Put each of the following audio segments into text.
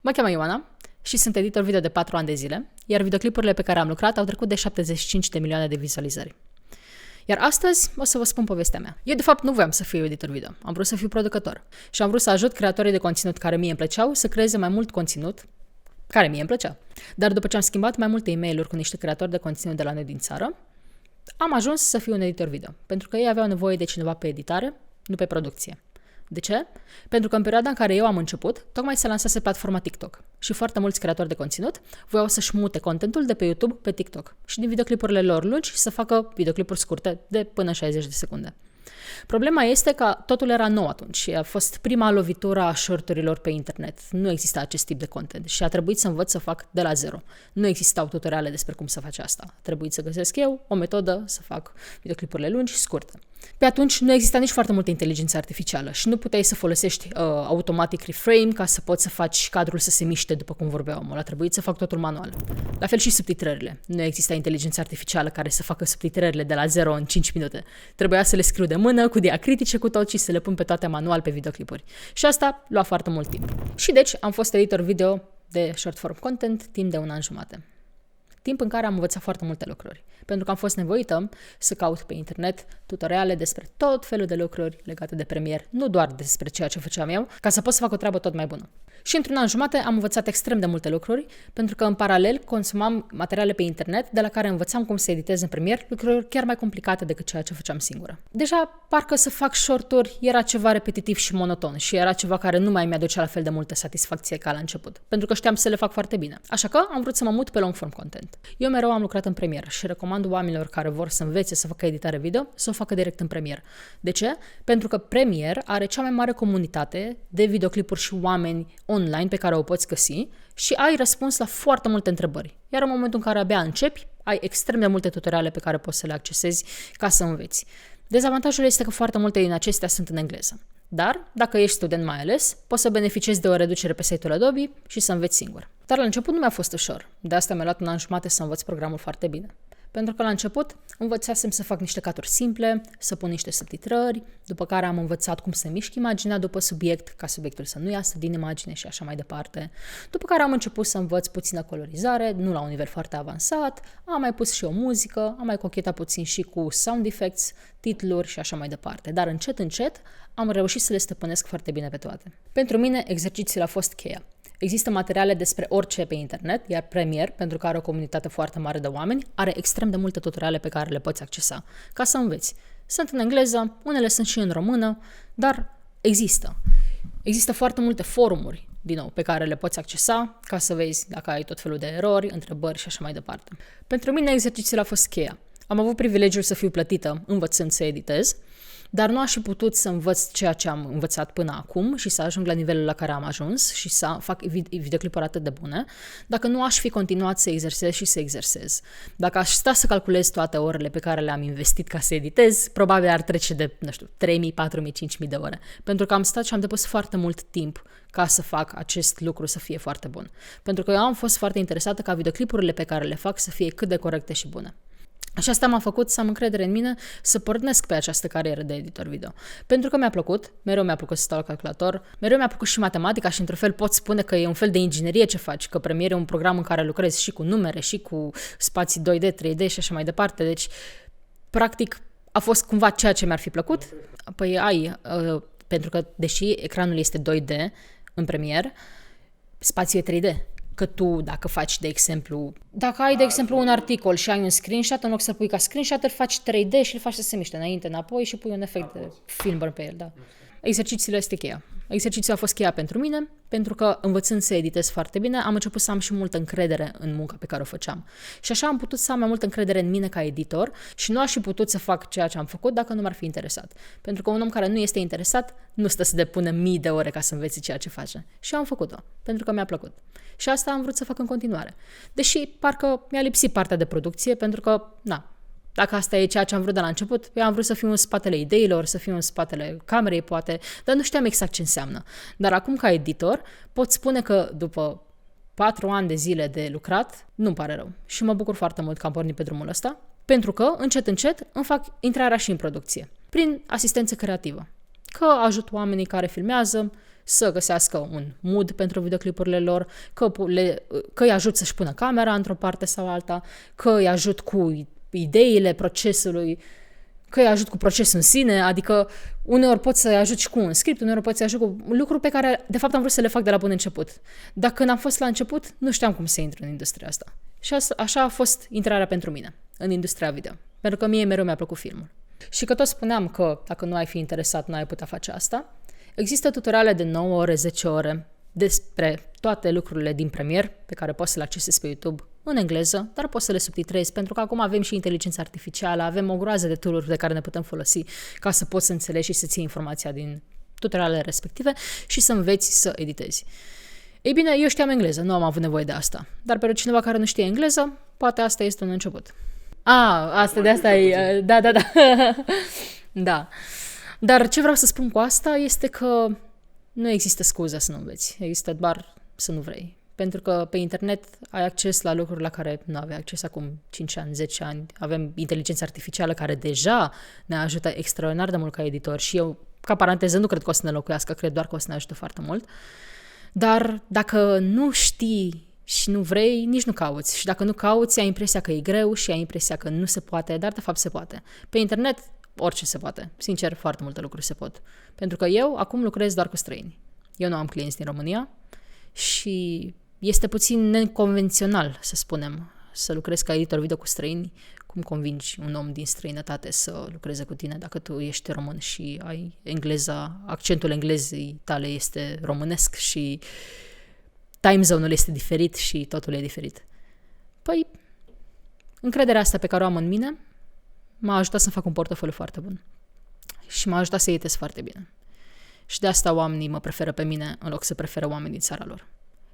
Mă cheamă Ioana și sunt editor video de 4 ani de zile, iar videoclipurile pe care am lucrat au trecut de 75 de milioane de vizualizări. Iar astăzi o să vă spun povestea mea. Eu, de fapt, nu voiam să fiu editor video. Am vrut să fiu producător. Și am vrut să ajut creatorii de conținut care mie îmi plăceau să creeze mai mult conținut care mie îmi plăcea. Dar după ce am schimbat mai multe e-mail-uri cu niște creatori de conținut de la noi din țară, am ajuns să fiu un editor video. Pentru că ei aveau nevoie de cineva pe editare, nu pe producție. De ce? Pentru că în perioada în care eu am început, tocmai se lansase platforma TikTok și foarte mulți creatori de conținut voiau să-și mute contentul de pe YouTube pe TikTok și din videoclipurile lor lungi să facă videoclipuri scurte de până 60 de secunde. Problema este că totul era nou atunci. A fost prima lovitură a shorturilor pe internet. Nu exista acest tip de content și a trebuit să învăț să fac de la zero. Nu existau tutoriale despre cum să faci asta. A trebuit să găsesc eu o metodă să fac videoclipurile lungi și scurte. Pe atunci nu exista nici foarte multă inteligență artificială și nu puteai să folosești automatic reframe ca să poți să faci cadrul să se miște după cum vorbea omul. A trebuit să fac totul manual. La fel și subtitrările. Nu exista inteligență artificială care să facă subtitrările de la zero în 5 minute. Trebuia să le scriu de mână, cu diacritice, cu tot și să le pun pe toate manual pe videoclipuri. Și asta lua foarte mult timp. Și deci am fost editor video de short form content timp de 1 an jumate. Timp în care am învățat foarte multe lucruri. Pentru că am fost nevoită să caut pe internet tutoriale despre tot felul de lucruri legate de Premiere, nu doar despre ceea ce făceam eu, ca să pot să fac o treabă tot mai bună. Și într-un an jumate am învățat extrem de multe lucruri, pentru că în paralel consumam materiale pe internet de la care învățam cum să editez în Premiere lucruri chiar mai complicate decât ceea ce făceam singură. Deja parcă să fac short-uri era ceva repetitiv și monoton și era ceva care nu mai mi-aducea la fel de multă satisfacție ca la început, pentru că știam să le fac foarte bine. Așa că am vrut să mă mut pe long form content. Eu mereu am lucrat în Premiere și recomand oamenilor care vor să învețe să facă editare video să o facă direct în Premiere. De ce? Pentru că Premiere are cea mai mare comunitate de videoclipuri și oameni online pe care o poți găsi și ai răspuns la foarte multe întrebări. Iar în momentul în care abia începi, ai extrem de multe tutoriale pe care poți să le accesezi ca să înveți. Dezavantajul este că foarte multe din acestea sunt în engleză. Dar, dacă ești student mai ales, poți să beneficiezi de o reducere pe site-ul Adobe și să înveți singur. Dar la început nu mi-a fost ușor. De asta mi-a luat 1 an jumate să învăț programul foarte bine. Pentru că la început învățasem să fac niște caturi simple, să pun niște subtitrări, după care am învățat cum să mișc imaginea după subiect, ca subiectul să nu iasă din imagine și așa mai departe. După care am început să învăț puțină colorizare, nu la un nivel foarte avansat, am mai pus și o muzică, am mai cochetat puțin și cu sound effects, titluri și așa mai departe. Dar încet am reușit să le stăpânesc foarte bine pe toate. Pentru mine, exercițiul a fost cheia. Există materiale despre orice pe internet, iar Premiere, pentru că are o comunitate foarte mare de oameni, are extrem de multe tutoriale pe care le poți accesa, ca să înveți. Sunt în engleză, unele sunt și în română, dar există. Există foarte multe forumuri, din nou, pe care le poți accesa, ca să vezi dacă ai tot felul de erori, întrebări și așa mai departe. Pentru mine, exercițiul a fost cheia. Am avut privilegiul să fiu plătită învățând să editez, dar nu aș fi putut să învăț ceea ce am învățat până acum și să ajung la nivelul la care am ajuns și să fac videoclipuri atât de bune, dacă nu aș fi continuat să exersez și să exersez. Dacă aș sta să calculez toate orele pe care le-am investit ca să editez, probabil ar trece de, 3.000, 4.000, 5.000 de ore. Pentru că am stat și am depus foarte mult timp ca să fac acest lucru să fie foarte bun. Pentru că eu am fost foarte interesată ca videoclipurile pe care le fac să fie cât de corecte și bune. Și asta m-a făcut să am încredere în mine să pornesc pe această carieră de editor video. Pentru că mi-a plăcut, mereu mi-a plăcut să stau la calculator, mereu mi-a plăcut și matematica și într-un fel pot spune că e un fel de inginerie ce faci, că Premiere e un program în care lucrezi și cu numere, și cu spații 2D, 3D și așa mai departe. Deci, practic, a fost cumva ceea ce mi-ar fi plăcut. Păi pentru că deși ecranul este 2D în Premiere, spațiul e 3D. Că tu, dacă faci, de exemplu, un articol și ai un screenshot, în loc să pui ca screenshot, îl faci 3D și îl faci să se miște înainte, înapoi și pui un efect de film pe el, da. Exercițiul este cheia. Exercițiul a fost cheia pentru mine, pentru că învățând să editez foarte bine, am început să am și multă încredere în munca pe care o făceam. Și așa am putut să am mai multă încredere în mine ca editor și nu aș fi putut să fac ceea ce am făcut dacă nu m-ar fi interesat. Pentru că un om care nu este interesat nu stă să depună mii de ore ca să învețe ceea ce face. Și eu am făcut-o, pentru că mi-a plăcut. Și asta am vrut să fac în continuare. Deși parcă mi-a lipsit partea de producție, pentru că, dacă asta e ceea ce am vrut de la început, eu am vrut să fiu în spatele ideilor, să fiu în spatele camerei, poate, dar nu știam exact ce înseamnă. Dar acum, ca editor, pot spune că după 4 ani de zile de lucrat, nu-mi pare rău. Și mă bucur foarte mult că am pornit pe drumul ăsta, pentru că, încet, îmi fac intrarea și în producție, prin asistență creativă. Că ajut oamenii care filmează să găsească un mood pentru videoclipurile lor, că îi ajut să-și pună camera într-o parte sau alta, că îi ajut cu ideile procesului, că îi ajut cu procesul în sine, adică uneori pot să-i ajut și cu un script, uneori pot să-i ajut cu lucruri pe care de fapt am vrut să le fac de la bun început. Dacă când am fost la început, nu știam cum să intru în industria asta. Și așa a fost intrarea pentru mine în industria video, pentru că mie mereu mi-a plăcut filmul. Și că tot spuneam că dacă nu ai fi interesat, nu ai putea face asta, există tutoriale de 9 ore, 10 ore despre toate lucrurile din Premiere pe care poți să le accesezi pe YouTube în engleză, dar poți să le subtitrezi, pentru că acum avem și inteligența artificială, avem o groază de tool-uri de care ne putem folosi ca să poți să înțelegi și să ții informația din tutorialele respective și să înveți să editezi. Ei bine, eu știam engleză, nu am avut nevoie de asta, dar pentru cineva care nu știe engleză, poate asta este un început. Asta e... Da. Da. Dar ce vreau să spun cu asta este că nu există scuză să nu înveți. Există doar să nu vrei. Pentru că pe internet ai acces la lucruri la care nu aveai acces acum 5 ani, 10 ani. Avem inteligența artificială care deja ne ajută extraordinar de mult ca editor și eu, ca paranteză, nu cred că o să ne locuiască, cred doar că o să ne ajute foarte mult. Dar dacă nu știi și nu vrei, nici nu cauți. Și dacă nu cauți, ai impresia că e greu și ai impresia că nu se poate, dar de fapt se poate. Pe internet orice se poate. Sincer, foarte multe lucruri se pot. Pentru că eu acum lucrez doar cu străini. Eu nu am clienți din România și este puțin neconvențional, să spunem, să lucrezi ca editor video cu străini. Cum convingi un om din străinătate să lucreze cu tine dacă tu ești român și ai engleza, accentul englezii tale este românesc și time zone-ul este diferit și totul e diferit. Păi, încrederea asta pe care o am în mine m-a ajutat să fac un portofoliu foarte bun. Și m-a ajutat să editez foarte bine. Și de asta oamenii mă preferă pe mine în loc să preferă oameni din țara lor.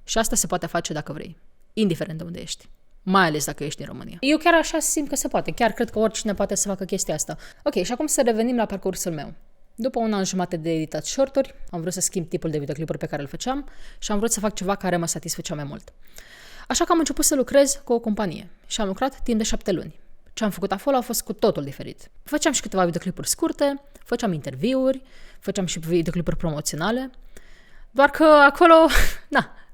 Și asta se poate face dacă vrei, indiferent de unde ești. Mai ales dacă ești din România. Eu chiar așa simt că se poate. Chiar cred că oricine poate să facă chestia asta. Ok, și acum să revenim la parcursul meu. După un an jumate de editat short-uri, am vrut să schimb tipul de videoclipuri pe care îl făceam și am vrut să fac ceva care mă satisfăcea mai mult. Așa că am început să lucrez cu o companie și am lucrat timp de 7 luni. Ce am făcut acolo a fost cu totul diferit. Făceam și câteva videoclipuri scurte, făceam interviuri, făceam și videoclipuri promoționale, doar că acolo,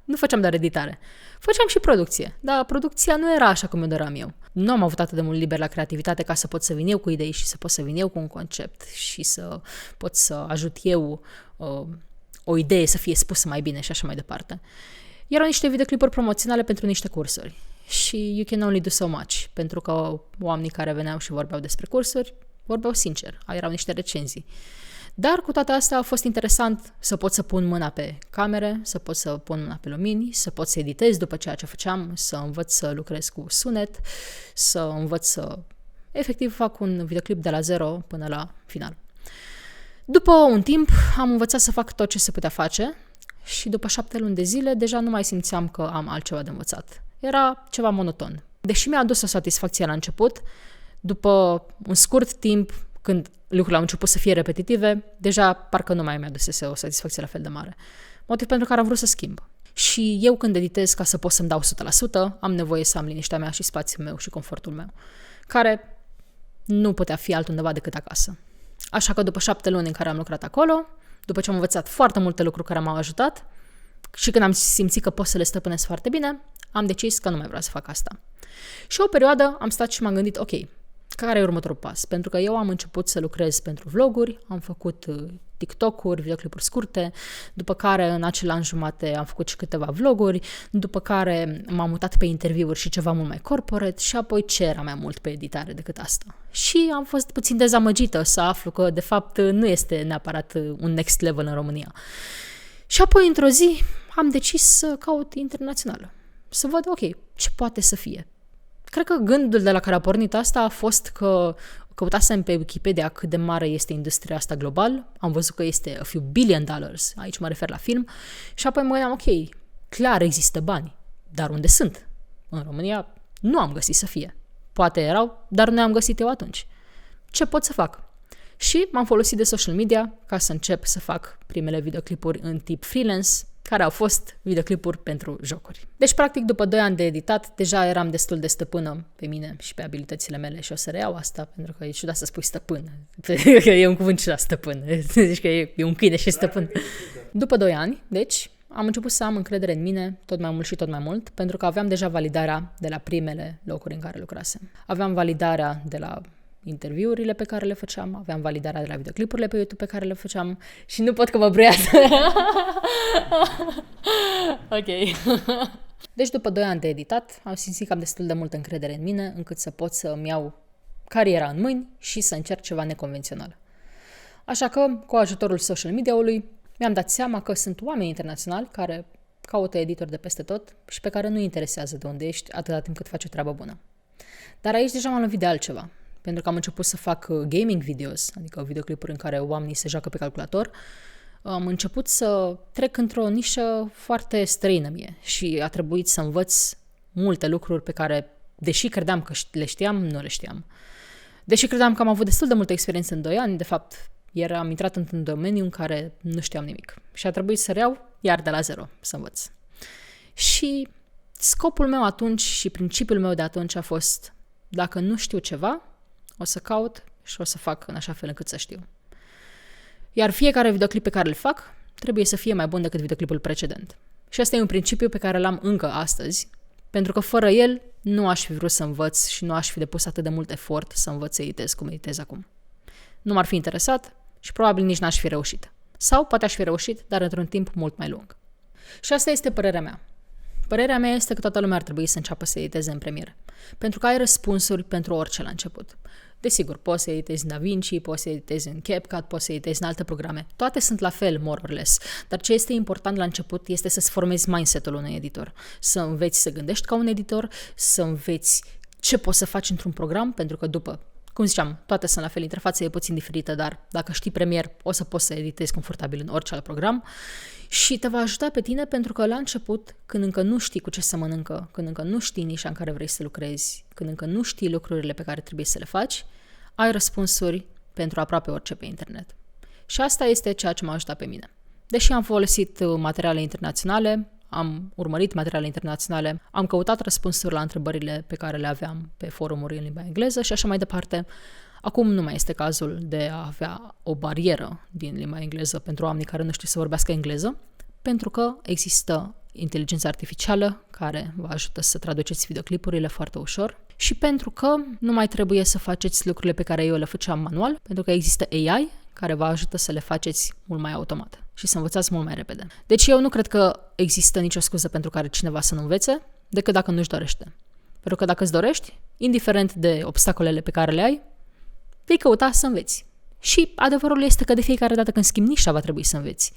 nu făceam doar editare. Făceam și producție, dar producția nu era așa cum eu doream eu. Nu am avut atât de mult liber la creativitate ca să pot să vin eu cu idei și să pot să vin eu cu un concept și să pot să ajut eu o idee să fie spusă mai bine și așa mai departe. Erau niște videoclipuri promoționale pentru niște cursuri și you can only do so much, pentru că oamenii care veneau și vorbeau despre cursuri vorbeau sincer, erau niște recenzii. Dar cu toate astea a fost interesant să pot să pun mâna pe camere, să pot să pun mâna pe lumini, să pot să editez după ceea ce făceam, să învăț să lucrez cu sunet, să învăț să efectiv fac un videoclip de la zero până la final. După un timp am învățat să fac tot ce se putea face și după 7 luni de zile deja nu mai simțeam că am altceva de învățat. Era ceva monoton. Deși mi-a adus o satisfacție la început, după un scurt timp, când lucrurile au început să fie repetitive, deja parcă nu mai mi-adusese o satisfacție la fel de mare. Motiv pentru care am vrut să schimb. Și eu când editez ca să pot să-mi dau 100%, am nevoie să am liniștea mea și spațiul meu și confortul meu, care nu putea fi altundeva decât acasă. Așa că după 7 luni în care am lucrat acolo, după ce am învățat foarte multe lucruri care m-au ajutat și când am simțit că pot să le stăpânesc foarte bine, am decis că nu mai vreau să fac asta. Și o perioadă am stat și m-am gândit, ok, care e următorul pas? Pentru că eu am început să lucrez pentru vloguri, am făcut TikTok-uri, videoclipuri scurte, după care în acel an jumate am făcut și câteva vloguri, după care m-am mutat pe interviuri și ceva mult mai corporate și apoi ce era mai mult pe editare decât asta. Și am fost puțin dezamăgită să aflu că de fapt nu este neapărat un next level în România. Și apoi într-o zi am decis să caut internațională, să văd, ok, ce poate să fie. Cred că gândul de la care a pornit asta a fost că căutasem pe Wikipedia cât de mare este industria asta global, am văzut că este a few billion dollars, aici mă refer la film, și apoi mă gândeam, ok, clar există bani, dar unde sunt? În România nu am găsit să fie. Poate erau, dar nu am găsit eu atunci. Ce pot să fac? Și m-am folosit de social media ca să încep să fac primele videoclipuri în tip freelance, care au fost videoclipuri pentru jocuri. Deci, practic, după 2 ani de editat, deja eram destul de stăpână pe mine și pe abilitățile mele și o să reiau asta, pentru că e ciudat să spui stăpân. Că e un cuvânt și la stăpân. Zici că e un câine și stăpân. După 2 ani, deci, am început să am încredere în mine tot mai mult și tot mai mult, pentru că aveam deja validarea de la primele locuri în care lucrasem. Aveam validarea de la interviurile pe care le făceam, aveam validarea de la videoclipurile pe YouTube pe care le făceam și nu pot că mă bruiază. Ok. Deci după 2 ani de editat, am simțit că am destul de multă încredere în mine încât să pot să-mi iau cariera în mâini și să încerc ceva neconvențional. Așa că, cu ajutorul social media-ului, mi-am dat seama că sunt oameni internaționali care caută editori de peste tot și pe care nu interesează de unde ești atâta timp cât faci o treabă bună. Dar aici deja m-am lovit de altceva. Pentru că am început să fac gaming videos, adică videoclipuri în care oamenii se joacă pe calculator, am început să trec într-o nișă foarte străină mie și a trebuit să învăț multe lucruri pe care, deși credeam că le știam, nu le știam. Deși credeam că am avut destul de multă experiență în 2 ani, de fapt, am intrat într-un domeniu în care nu știam nimic. Și a trebuit să reiau iar de la zero să învăț. Și scopul meu atunci și principiul meu de atunci a fost, dacă nu știu ceva, o să caut și o să fac în așa fel încât să știu. Iar fiecare videoclip pe care îl fac trebuie să fie mai bun decât videoclipul precedent. Și asta e un principiu pe care l-am încă astăzi, pentru că fără el nu aș fi vrut să învăț și nu aș fi depus atât de mult efort să învăț să editez cum editez acum. Nu m-ar fi interesat și probabil nici n-aș fi reușit. Sau poate aș fi reușit, dar într-un timp mult mai lung. Și asta este părerea mea. Părerea mea este că toată lumea ar trebui să înceapă să editeze în Premiere. Pentru că ai răspunsuri pentru orice la început. Desigur, poți să editezi în DaVinci, poți să editezi în CapCut, poți să editezi în alte programe. Toate sunt la fel, more or less. Dar ce este important la început este să-ți formezi mindset-ul unui editor. Să înveți să gândești ca un editor, să înveți ce poți să faci într-un program, pentru că după, cum ziceam, toate sunt la fel, interfața e puțin diferită, dar dacă știi Premiere, o să poți să editezi confortabil în orice alt program și te va ajuta pe tine pentru că la început, când încă nu știi cu ce să mănâncă, când încă nu știi nișa în care vrei să lucrezi, când încă nu știi lucrurile pe care trebuie să le faci, ai răspunsuri pentru aproape orice pe internet. Și asta este ceea ce m-a ajutat pe mine. Deși am folosit materiale internaționale, am urmărit materiale internaționale, am căutat răspunsuri la întrebările pe care le aveam pe forumuri în limba engleză și așa mai departe. Acum nu mai este cazul de a avea o barieră din limba engleză pentru oamenii care nu știu să vorbească engleză, pentru că există inteligența artificială care vă ajută să traduceți videoclipurile foarte ușor și pentru că nu mai trebuie să faceți lucrurile pe care eu le făceam manual, pentru că există AI care vă ajută să le faceți mult mai automat și să învățați mult mai repede. Deci eu nu cred că există nicio scuză pentru care cineva să nu învețe, decât dacă nu-și dorește. Pentru că dacă îți dorești, indiferent de obstacolele pe care le ai, vei căuta să înveți. Și adevărul este că de fiecare dată când schimbi nișa va trebui să înveți.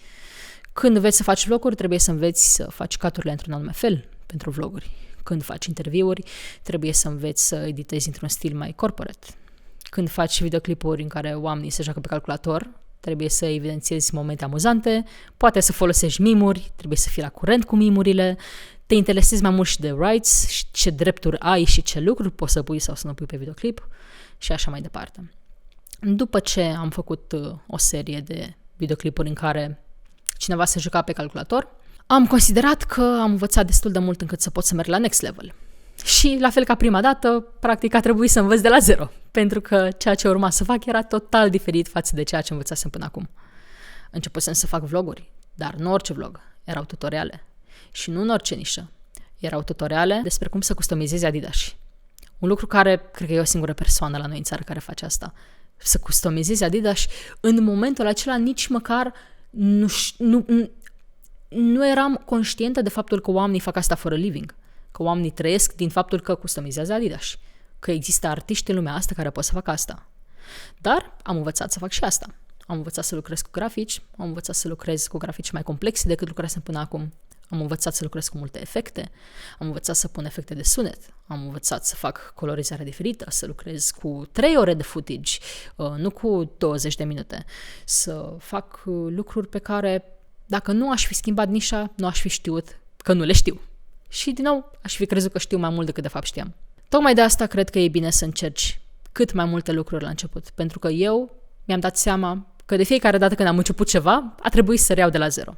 Când înveți să faci vloguri, trebuie să înveți să faci cut-urile într-un anume fel pentru vloguri. Când faci interviuri, trebuie să înveți să editezi într-un stil mai corporate. Când faci videoclipuri în care oamenii se joacă pe calculator, trebuie să evidențiezi momente amuzante, poate să folosești mimuri, trebuie să fii la curent cu mimurile, te interesezi mai mult și de rights, și ce drepturi ai și ce lucruri poți să pui sau să nu pui pe videoclip și așa mai departe. După ce am făcut o serie de videoclipuri în care cineva se juca pe calculator, am considerat că am învățat destul de mult încât să pot să merg la next level. Și, la fel ca prima dată, practic a trebuit să învăț de la zero, pentru că ceea ce urma să fac era total diferit față de ceea ce învățasem până acum. Începusem să fac vloguri, dar nu orice vlog, erau tutoriale. Și nu în orice nișă. Erau tutoriale despre cum să customizezi Adidas. Un lucru care, cred că e o singură persoană la noi în țară care face asta. Să customizezi Adidas, în momentul acela nici măcar nu eram conștientă de faptul că oamenii fac asta for a living. Că oamenii trăiesc din faptul că customizează Adidas. Că există artiști în lumea asta care pot să facă asta. Dar am învățat să fac și asta. Am învățat să lucrez cu grafici, am învățat să lucrez cu grafici mai complexe decât lucrasem până acum. Am învățat să lucrez cu multe efecte, am învățat să pun efecte de sunet, am învățat să fac colorizare diferită, să lucrez cu 3 ore de footage, nu cu 20 de minute. Să fac lucruri pe care, dacă nu aș fi schimbat nișa, nu aș fi știut că nu le știu. Și, din nou, aș fi crezut că știu mai mult decât de fapt știam. Tocmai de asta cred că e bine să încerci cât mai multe lucruri la început, pentru că eu mi-am dat seama că de fiecare dată când am început ceva, a trebuit să reiau de la zero.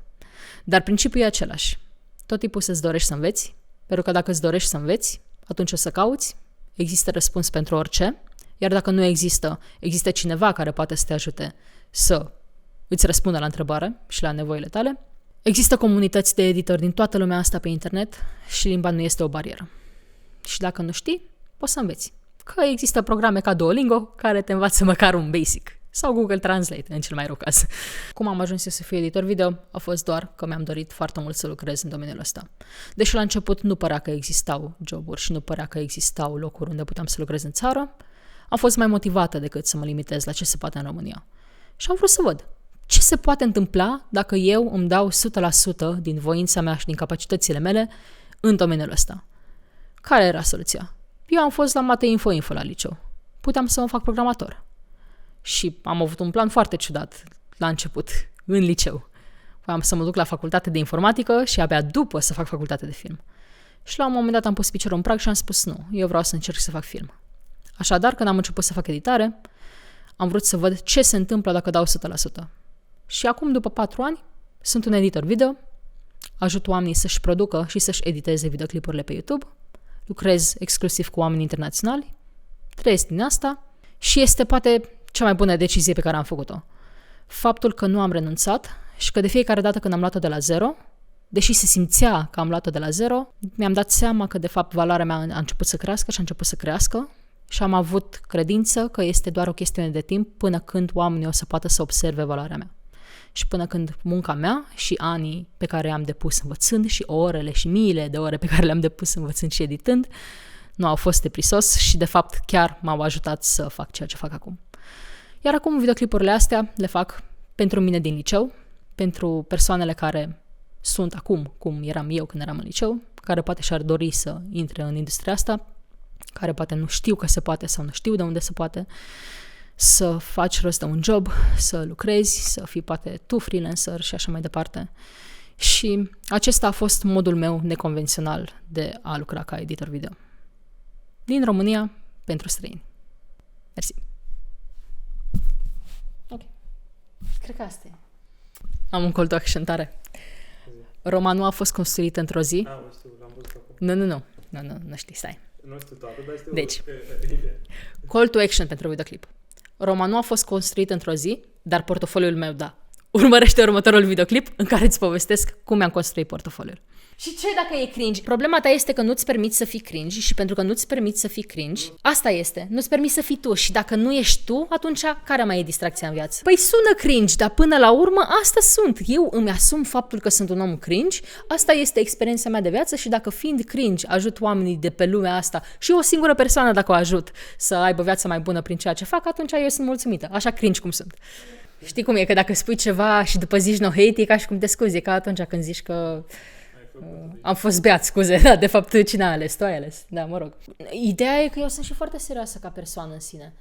Dar principiul e același. Tot timpul să-ți dorești să înveți, pentru că dacă îți dorești să înveți, atunci o să cauți, există răspuns pentru orice, iar dacă nu există, există cineva care poate să te ajute să îți răspundă la întrebare și la nevoile tale. Există comunități de editori din toată lumea asta pe internet și limba nu este o barieră. Și dacă nu știi, poți să înveți. Că există programe ca Duolingo care te învață măcar un basic. Sau Google Translate, în cel mai rău caz. Cum am ajuns eu să fiu editor video? A fost doar că mi-am dorit foarte mult să lucrez în domeniul ăsta. Deși la început nu părea că existau joburi și nu părea că existau locuri unde puteam să lucrez în țară, am fost mai motivată decât să mă limitez la ce se poate în România. Și am vrut să văd ce se poate întâmpla dacă eu îmi dau 100% din voința mea și din capacitățile mele în domeniul ăsta. Care era soluția? Eu am fost la Mate Info la liceu. Puteam să mă fac programator. Și am avut un plan foarte ciudat la început, în liceu. Voiam să mă duc la facultate de informatică și abia după să fac facultate de film. Și la un moment dat am pus piciorul în prag și am spus nu, eu vreau să încerc să fac film. Așadar, când am început să fac editare, am vrut să văd ce se întâmplă dacă dau 100%. Și acum, după 4 ani, sunt un editor video, ajut oamenii să-și producă și să-și editeze videoclipurile pe YouTube, lucrez exclusiv cu oameni internaționali, trăiesc din asta și este poate cea mai bună decizie pe care am făcut-o. Faptul că nu am renunțat și că de fiecare dată când am luat-o de la zero, deși se simțea că am luat-o de la zero, mi-am dat seama că de fapt valoarea mea a început să crească și a început să crească și am avut credință că este doar o chestiune de timp până când oamenii o să poată să observe valoarea mea. Și până când munca mea și anii pe care am depus învățând și orele și miile de ore pe care le-am depus învățând și editând nu au fost deprisos și de fapt chiar m-au ajutat să fac ceea ce fac acum. Iar acum videoclipurile astea le fac pentru mine din liceu, pentru persoanele care sunt acum cum eram eu când eram în liceu, care poate și-ar dori să intre în industria asta, care poate nu știu că se poate sau nu știu de unde se poate, să faci rost de un job, să lucrezi, să fii poate tu freelancer și așa mai departe. Și acesta a fost modul meu neconvențional de a lucra ca editor video. Din România, pentru străini. Mersi. Ok. Cred că asta e. Am un call to action tare. Roma nu a fost construită într-o zi. Nu știu, l-am văzut acum. Nu știi, stai. Nu știu toată, dar este Deci, o idee. Call to action pentru videoclip. Roma nu a fost construit într-o zi, dar portofoliul meu da. Urmărește următorul videoclip în care îți povestesc cum mi-am construit portofoliul. Și ce dacă e cringe? Problema ta este că nu-ți permiți să fii cringe și pentru că nu-ți permiți să fii cringe, asta este, nu-ți permiți să fii tu și dacă nu ești tu, atunci care mai e distracția în viață? Păi sună cringe, dar până la urmă asta sunt. Eu îmi asum faptul că sunt un om cringe, asta este experiența mea de viață și dacă fiind cringe ajut oamenii de pe lumea asta și o singură persoană dacă o ajut să aibă viața mai bună prin ceea ce fac, atunci eu sunt mulțumită, așa cringe cum sunt. Știi cum e, că dacă spui ceva și după zici no hate, e ca și cum te scuzi, e ca atunci când zici că am fost beat, scuze, de fapt cine a ales? Tu ai ales, da, mă rog. Ideea e că eu sunt și foarte serioasă ca persoană în sine.